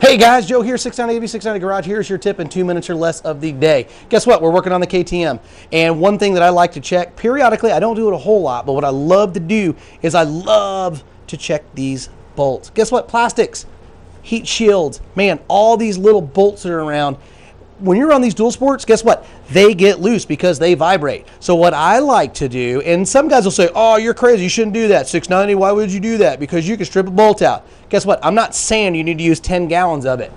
Hey guys, Joe here, 690 690 Garage. Here's your tip in 2 minutes or less of the day. Guess what? We're working on the KTM. And one thing that I like to check periodically, I don't do it a whole lot, but what I love to do is I love to check these bolts. Guess what? Plastics, heat shields, man, all these little bolts that are around. When you're on these dual sports, guess what? They get loose because they vibrate. So what I like to do, and some guys will say, oh, you're crazy, you shouldn't do that. 690, why would you do that? Because you can strip a bolt out. Guess what? I'm not saying you need to use 10 gallons of it.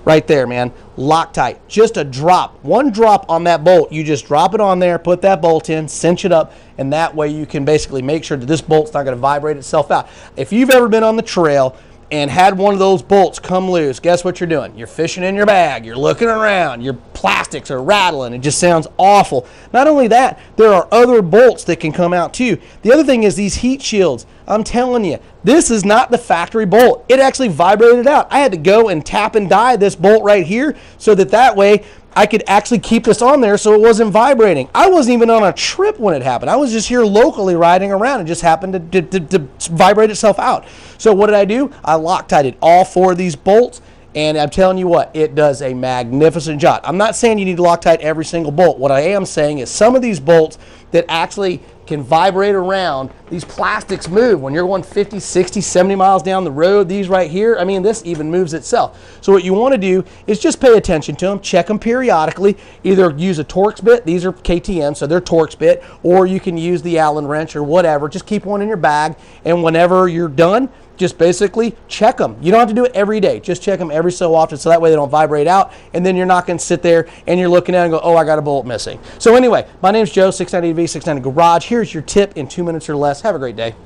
Right there, man. Loctite. Just a drop. One drop on that bolt. You just drop it on there, put that bolt in, cinch it up, and that way you can basically make sure that this bolt's not going to vibrate itself out. If you've ever been on the trail and had one of those bolts come loose, guess what you're doing? You're fishing in your bag, you're looking around, your plastics are rattling, it just sounds awful. Not only that, there are other bolts that can come out too. The other thing is these heat shields. I'm telling you, this is not the factory bolt. It actually vibrated out. I had to go and tap and die this bolt right here so that way I could actually keep this on there so it wasn't vibrating. I wasn't even on a trip when it happened. I was just here locally riding around and just happened to vibrate itself out. So what did I do? I Loctited all 4 of these bolts, and I'm telling you what, it does a magnificent job. I'm not saying you need to Loctite every single bolt. What I am saying is some of these bolts that actually can vibrate around, these plastics move. When you're going 50, 60, 70 miles down the road, these right here, I mean, this even moves itself. So what you want to do is just pay attention to them, check them periodically, either use a Torx bit, these are KTM, so they're Torx bit, or you can use the Allen wrench or whatever. Just keep one in your bag, and whenever you're done, just basically check them. You don't have to do it every day. Just check them every so often so that way they don't vibrate out, and then you're not going to sit there and you're looking at it and go, oh, I got a bolt missing. So anyway, my name's Joe, 690 690 Garage. Here's your tip in 2 minutes or less. Have a great day.